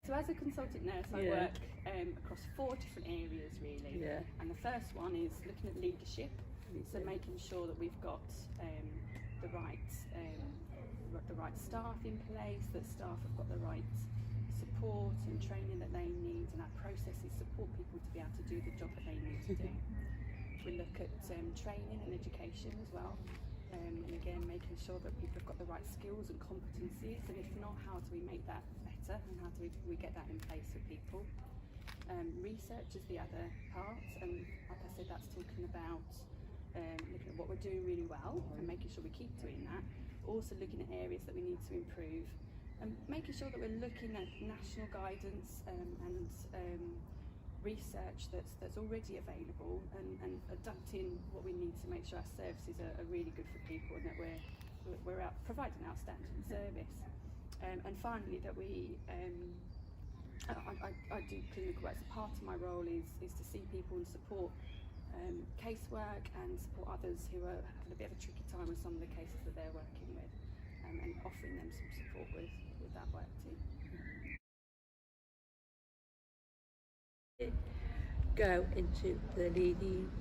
So as a consultant nurse, I work across 4 different areas really. And the first one is looking at leadership, so making sure that we've got the right staff in place, that staff have got the right support and training that they need, and our processes support people to be able to do the job that they need to do. We look at training and education as well. And again, making sure that people have got the right skills and competencies, and if not, how do we make that better and how do we get that in place for people. Research is the other part, and like I said, that's talking about looking at what we're doing really well and making sure we keep doing that. Also looking at areas that we need to improve, and making sure that we're looking at national guidance and research that's already available, and adapting what we need to make sure our services are really good for people, and that we're out providing outstanding service. And finally, that we I do clinical work. So part of my role is to see people and support casework and support others who are having a bit of a tricky time with some of the cases that they're working with, and offering them some support with that work too. Go into the leading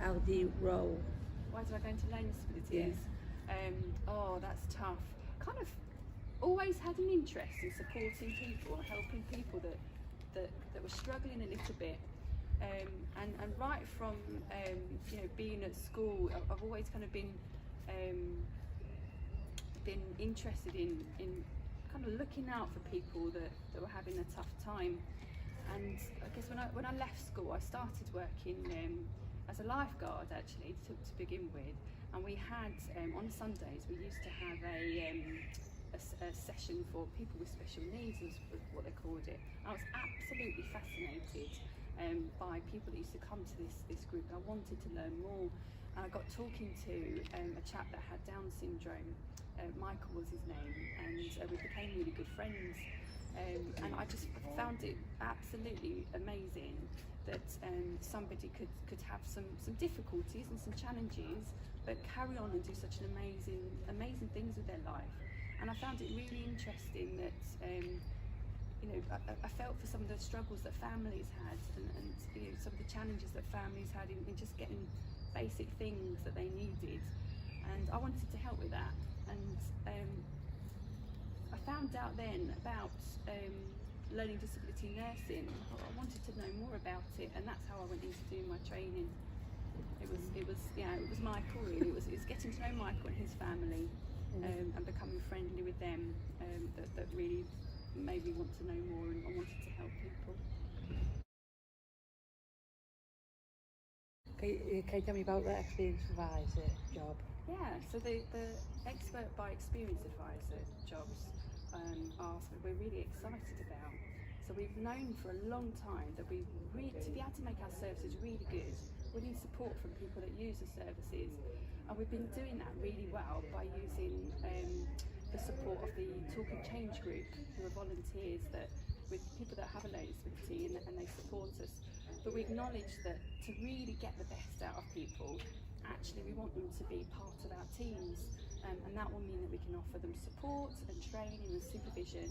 LD role? Why did I go into learning disabilities? Oh, that's tough. Kind of always had an interest in supporting people and helping people that were struggling a little bit. And right from being at school, I've always kind of been interested in kind of looking out for people that were having a tough time. And I guess when I left school, I started working as a lifeguard actually to begin with, and we had on Sundays we used to have a session for people with special needs, was what they called it. I was absolutely fascinated by people that used to come to this group. I wanted to learn more, and I got talking to a chap that had Down syndrome. Michael was his name, and we became really good friends. And I just found it absolutely amazing that somebody could have some difficulties and some challenges, but carry on and do such an amazing things with their life. And I found it really interesting that I felt for some of the struggles that families had, and some of the challenges that families had in just getting basic things that they needed, and I wanted to help with that. And I found out then about learning disability nursing. I wanted to know more about it, and that's how I went into doing my training. It was Michael really. It was getting to know Michael and his family, and becoming friendly with them that really made me want to know more, and I wanted to help people. Can you tell me about the experience advisor job? Yeah, so the expert by experience advisor jobs are something we're really excited about. So we've known for a long time that to be able to make our services really good, we need support from people that use the services, and we've been doing that really well by using the support of the Talk and Change group, who are volunteers with people that have a learning disability, and they support us. But we acknowledge that to really get the best out of people, actually we want them to be part of our teams, and that will mean that we can offer them support and training and supervision,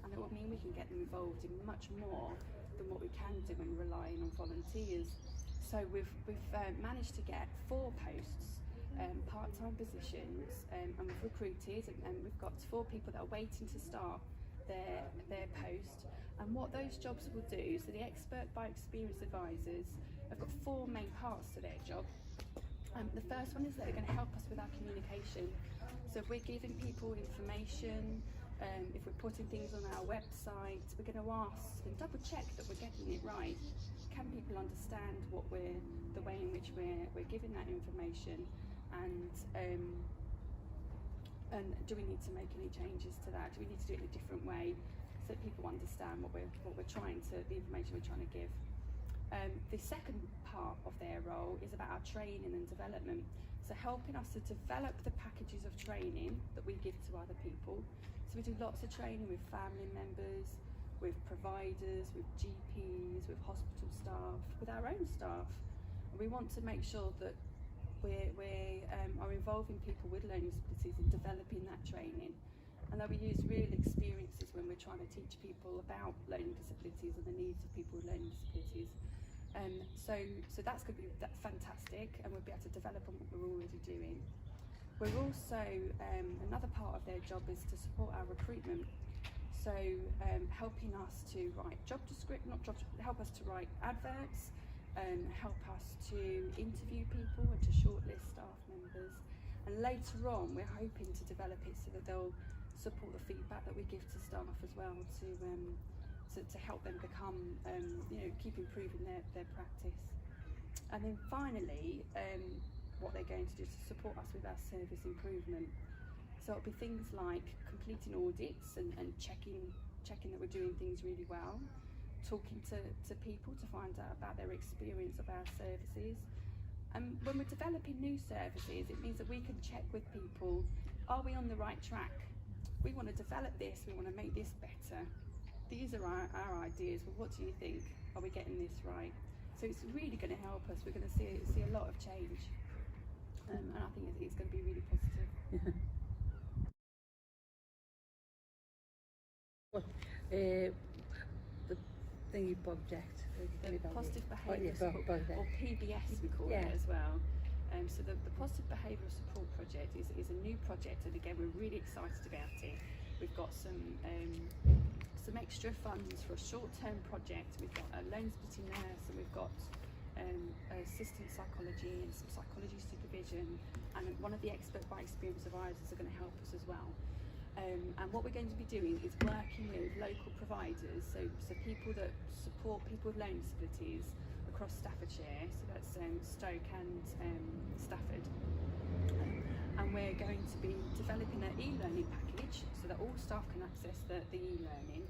and it will mean we can get them involved in much more than what we can do when relying on volunteers. So we've managed to get 4 posts, part-time positions, and we've recruited, and we've got 4 people that are waiting to start their post. And what those jobs will do, so the expert by experience advisors have got 4 main parts to their job. The first one is that they're going to help us with our communication. So if we're giving people information, if we're putting things on our website, we're going to ask and double check that we're getting it right. Can people understand the way in which we're giving that information, and do we need to make any changes to that? Do we need to do it in a different way so that people understand the information we're trying to give? The second part of their role is about our training and development. So helping us to develop the packages of training that we give to other people. So we do lots of training with family members, with providers, with GPs, with hospital staff, with our own staff. And we want to make sure that we are involving people with learning disabilities in developing that training. and that we use real experiences when we're trying to teach people about learning disabilities and the needs of people with learning disabilities. So that's going to be fantastic, and we'll be able to develop on what we're already doing. We're also, another part of their job is to support our recruitment. So helping us to write help us to write adverts, help us to interview people and to shortlist staff members. And later on, we're hoping to develop it so that they'll support the feedback that we give to staff as well to help them become, keep improving their practice. And then finally, what they're going to do is to support us with our service improvement. So it'll be things like completing audits and checking that we're doing things really well, talking to people to find out about their experience of our services. And when we're developing new services, it means that we can check with people, are we on the right track? We want to develop this, we want to make this better. These are our ideas, well, what do you think? Are we getting this right? So it's really going to help us. We're going to see a lot of change. And I think it's going to be really positive. The thingy project. The Positive Behaviour Support, project. or PBS we call it as well. So the Positive Behavioural Support Project is a new project, and again we're really excited about it. We've got some extra funds for a short-term project. We've got a learning disability nurse, and we've got assistant psychology and some psychology supervision, and one of the expert by experience advisors are going to help us as well. And what we're going to be doing is working with local providers, so people that support people with learning disabilities across Staffordshire, so that's Stoke and Stafford. And we're going to be developing an e-learning package so that all staff can access the e-learning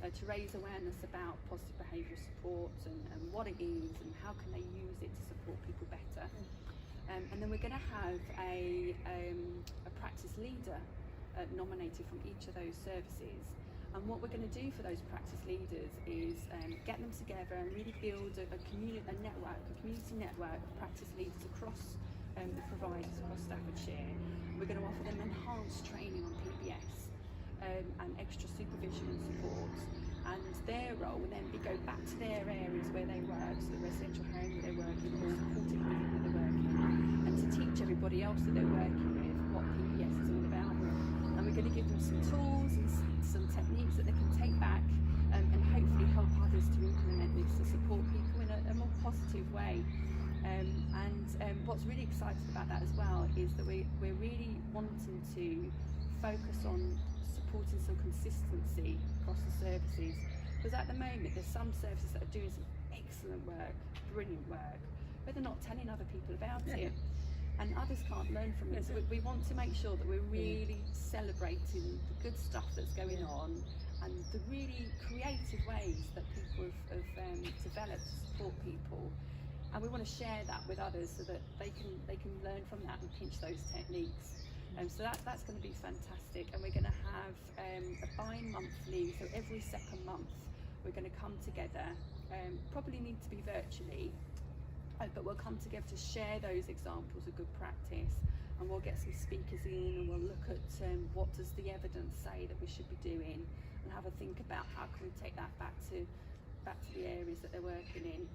to raise awareness about positive behavioural support and what it is and how can they use it to support people better. And then we're going to have a practice leader nominated from each of those services. And what we're going to do for those practice leaders is get them together and really build a community network of practice leaders across the providers across Staffordshire. We're going to offer them enhanced training on PBS and extra supervision and support. And their role will then be go back to their areas where they work, so the residential home where they work in, or supported living where they work in, and to teach everybody else that they're working with what PBS is all about. And we're going to give them some tools and some techniques that they can take back and hopefully help others to implement this to support people in a more positive way. And what's really exciting about that as well is that we're really wanting to focus on supporting some consistency across the services, because at the moment there's some services that are doing some excellent work, brilliant work, but they're not telling other people about it, and others can't learn from it. So we want to make sure that we're really celebrating the good stuff that's going on and the really creative ways that people have developed to support people, and we want to share that with others so that they can learn from that and pinch those techniques. So that's going to be fantastic, and we're going to have a bi-monthly, so every second month we're going to come together, probably need to be virtually, but we'll come together to share those examples of good practice, and we'll get some speakers in and we'll look at what does the evidence say that we should be doing, and have a think about how can we take that back to the areas that they're working in,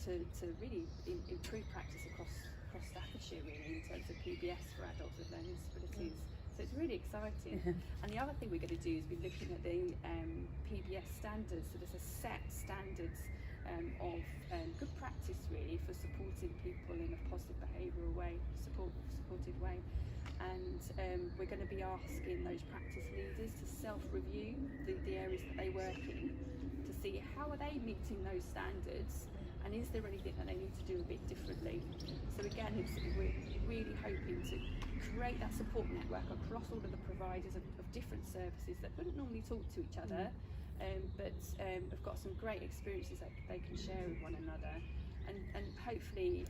to really improve practice across Staffordshire really in terms of PBS for adults with learning disabilities. So it's really exciting. And the other thing we're going to do is be looking at the PBS standards. So there's a set standards of good practice really for supporting people in a positive behavioural way, supportive way. And we're going to be asking those practice leaders to self-review the areas that they work in to see how are they meeting those standards, and is there anything that they need to do a bit differently. So again, we're really hoping to create that support network across all of the providers of different services that wouldn't normally talk to each other, but have got some great experiences that they can share with one another, and hopefully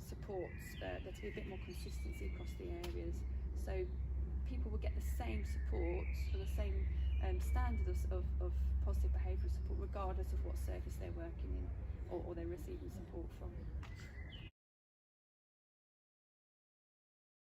support there to be a bit more consistency across the areas, so people will get the same support for the same standards of positive behavioural support regardless of what service they're working in or they're receiving support from.